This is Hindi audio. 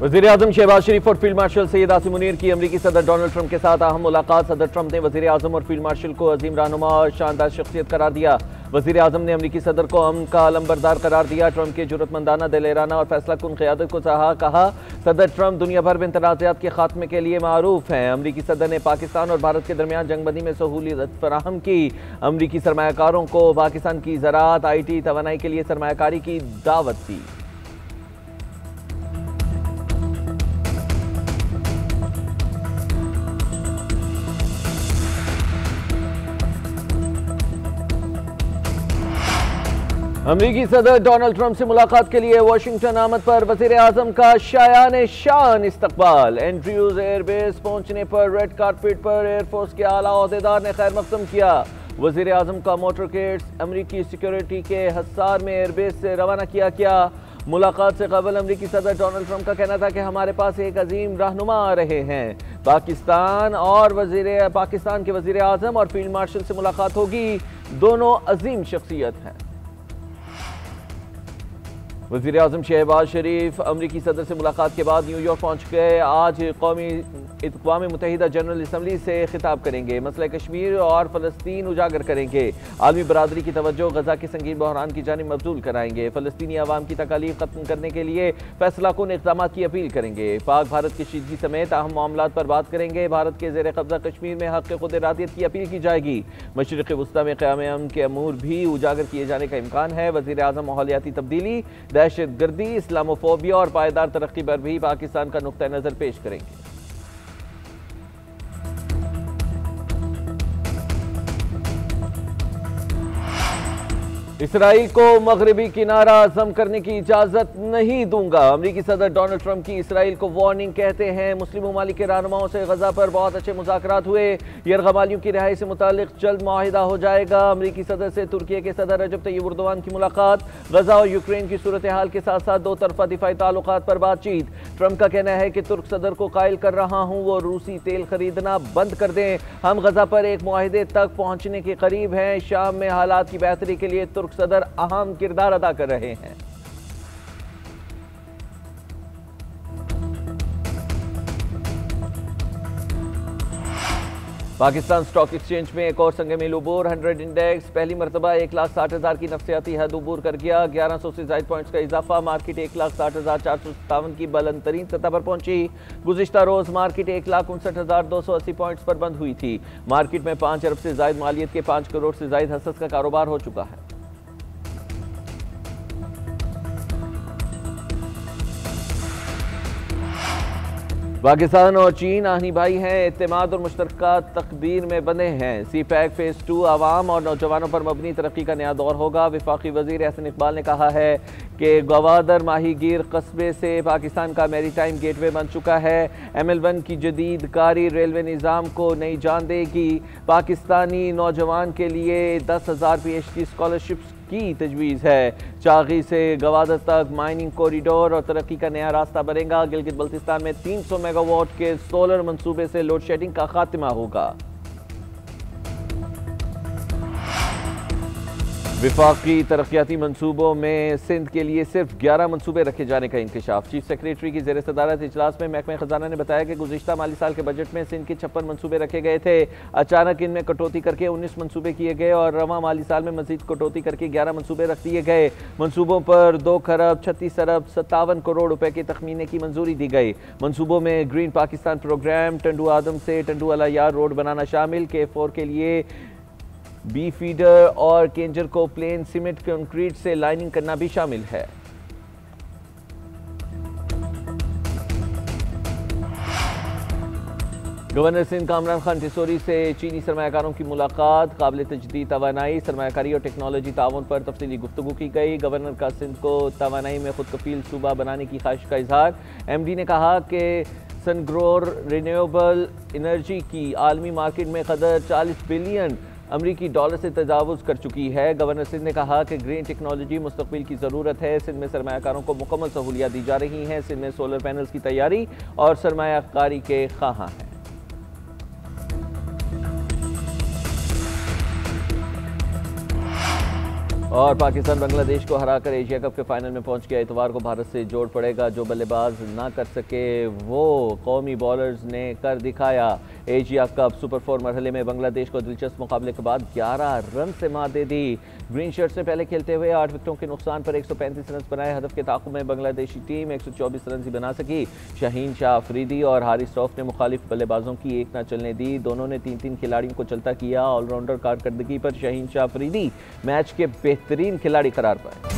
वज़ीर-ए-आज़म शहबाज शरीफ और फील्ड मार्शल सैयद आसिम मुनीर की अमरीकी सदर डोनाल्ड ट्रंप के साथ अहम मुलाकात। सदर ट्रंप ने वज़ीर-ए-आज़म और फील्ड मार्शल को अजीम रहनुमा और शानदार शख्सियत करार दिया। वज़ीर-ए-आज़म ने अमरीकी सदर को अमन का अलंबरदार करार दिया। ट्रंप के जुर्रतमंदाना, दिलेराना और फैसला कुन क़यादत को कहा सदर ट्रंप दुनिया भर में तनाज़ात के खात्मे के लिए मारूफ हैं। अमरीकी सदर ने पाकिस्तान और भारत के दरमियान जंगबंदी में सहूलियत फराहम की। अमरीकी सरमायाकारों को पाकिस्तान की ज़राअत, IT, तवानाई के लिए सरमायाकारी की दावत दी। अमरीकी सदर डोनाल्ड ट्रंप से मुलाकात के लिए वाशिंगटन आमद पर वज़ीर-ए-आज़म का शायाने शान इस्तकबाल। एंड्रयूज एयरबेस पहुंचने पर रेड कारपेट पर एयरफोर्स के आला ओहदेदार ने खैर मकदम किया। वज़ीर-ए-आज़म का मोटरकेड्स अमरीकी सिक्योरिटी के हसार में एयरबेस से रवाना किया गया। मुलाकात से कबल अमरीकी सदर डोनाल्ड ट्रंप का कहना था कि हमारे पास एक अजीम रहनुमा आ रहे हैं। पाकिस्तान के वज़ीर-ए-आज़म और फील्ड मार्शल से मुलाकात होगी। दोनों अजीम शख्सियत हैं। वज़ीर-ए-आज़म शहबाज शरीफ अमरीकी सदर से मुलाकात के बाद न्यूयॉर्क पहुंच गए। आज अक़वाम मुत्तहिदा जनरल असम्बली से खिताब करेंगे। मसला कश्मीर और फ़लस्तीन उजागर करेंगे। आलमी बरादरी की तवज्जो गजा के संगीन बहरान की जानिब मबज़ूल कराएंगे। फ़लस्तीनी अवाम की तकालीफ ख़त्म करने के लिए फैसला कुन इक़दाम की अपील करेंगे। पाक भारत कशीदगी समेत अहम मामलात पर बात करेंगे। भारत के ज़ेर कब्ज़ा कश्मीर में हक़ खुद इरादियत की अपील की जाएगी। मशरिक़ वस्ता में क़याम अमन के अमूर भी उजागर किए जाने का इम्कान है। वज़ीर-ए-आज़म माहौलियाती तब्दीली, दहशतगर्दी, इस्लामोफोबिया और पायदार तरक्की पर भी पाकिस्तान का नुक्ता नज़र पेश करेंगे। इसराइल को मगरबी किनारा जम करने की इजाजत नहीं दूंगा। अमरीकी सदर डोनाल्ड ट्रंप की इसराइल को वार्निंग। कहते हैं मुस्लिम ममालिक के रहनुमाओं से गजा पर बहुत अच्छे मुज़ाकरात हुए। यरगमालियों की रिहाई से मुतालिक जल्द मुआहिदा हो जाएगा। अमरीकी सदर से तुर्की के सदर रजब तय्यिब एर्दोगान की मुलाकात। गजा और यूक्रेन की सूरत हाल के साथ साथ दो तरफा दिफाई ताल्लुकात पर बातचीत। ट्रंप का कहना है कि तुर्क सदर को कायल कर रहा हूं वो रूसी तेल खरीदना बंद कर दें। हम गजा पर एक मुआहिदे तक पहुंचने के करीब हैं। शाम में हालात की बेहतरी के लिए तुर्क सदर अहम किरदार अदा कर रहे हैं। पाकिस्तान स्टॉक एक्सचेंज में एक और संगमिल उबूर। 100 इंडेक्स पहली मरतबा 1,60,000 की नफसियाती हद उबूर कर गया। 1100 से ज़ायद पॉइंट्स का इजाफा। मार्केट 1,60,457 की बुलंद तरीन सतह पर पहुंची। गुज़िश्ता रोज मार्केट 1,59,280 पॉइंट्स पर बंद हुई थी। मार्केट में 5 अरब से ज़ायद मालियत के 5 करोड़ से ज़ायद हसद का कारोबार हो चुका है। पाकिस्तान और चीन आहनी भाई हैं। इत्तेमाद और मुश्तरका तकदीर में बंधे हैं। CPEC फेज़ 2 आवाम और नौजवानों पर मबनी तरक्की का नया दौर होगा। वफाकी वज़ीर एहसन इकबाल ने कहा है कि गवादर माहीगीर कस्बे से पाकिस्तान का मैरीटाइम गेटवे बन चुका है। ML1 की जदीद कारी रेलवे निज़ाम को नई जान देगी। पाकिस्तानी नौजवान के लिए 10,000 PhD स्कॉलरशिप्स की तजवीज़ है। चागी से गवादर तक माइनिंग कॉरिडोर और तरक्की का नया रास्ता बनेगा। गिलगित बल्तिस्तान में 300 मेगावाट के सोलर मंसूबे से लोड शेडिंग का खात्मा होगा। विफाकी तरक्याती मनसूबों में सिंध के लिए सिर्फ 11 मनसूबे रखे जाने का इंकशाफ। चीफ सेक्रेटरी की ज़ेर सदारत इजलास में महकमा खजाना ने बताया कि गुज़िश्ता माली साल के बजट में सिंध के 56 मनसूबे रखे गए थे। अचानक इनमें कटौती करके 19 मनसूबे किए गए और रवां माली साल में मजीद कटौती करके 11 मनसूबे रख दिए गए। मनसूबों पर 2 खरब 36 अरब 57 करोड़ रुपए के तखमीने की मंजूरी दी गई। मनसूबों में ग्रीन पाकिस्तान प्रोग्राम, टंडू आदम से टंडू अलायार रोड बनाना शामिल। K4 के लिए बी फीडर और केंजर को प्लेन सीमेंट कंक्रीट से लाइनिंग करना भी शामिल है। गवर्नर सिंध कामरान खान टिसोरी से चीनी सरमायाकारों की मुलाकात। काबिल तजदीद तवानाई, सरमायाकारी और टेक्नोलॉजी ताउन पर तफसीली गुफ्तगू की गई। गवर्नर का सिंध को तवानाई में खुद कफील सूबा बनाने की ख्वाहिश का इजहार। MD ने कहा कि सनग्रोर रिन्यूएबल एनर्जी की आलमी मार्केट में कदर 40 बिलियन अमरीकी डॉलर से तजावुज़ कर चुकी है। गवर्नर सिंध ने कहा कि ग्रीन टेक्नोलॉजी मुस्तकबिल की ज़रूरत है। सिंध में सरमायाकारों को मुकम्मल सहूलियात दी जा रही हैं। सिंध में सोलर पैनल्स की तैयारी और सरमायाकारी के ख्वाहां हैं। और पाकिस्तान बांग्लादेश को हराकर एशिया कप के फाइनल में पहुंच गया। इतवार को भारत से जोड़ पड़ेगा। जो बल्लेबाज ना कर सके वो कौमी बॉलर्स ने कर दिखाया। एशिया कप सुपर 4 मरहले में बांग्लादेश को दिलचस्प मुकाबले के बाद 11 रन से मात दे दी। ग्रीन शर्ट से पहले खेलते हुए 8 विकेटों के नुकसान पर 135 रन बनाए। हदफ के ताक़ुब में बांग्लादेशी टीम 124 रन ही बना सकी। शाहीन शाह अफरीदी और हारिस रऊफ ने मुखालिफ बल्लेबाजों की एक न चलने दी। दोनों ने 3-3 खिलाड़ियों को चलता किया। ऑलराउंडर कारकर्दगी पर शाहीन शाह अफरीदी मैच के बेहतरीन खिलाड़ी करार पाए।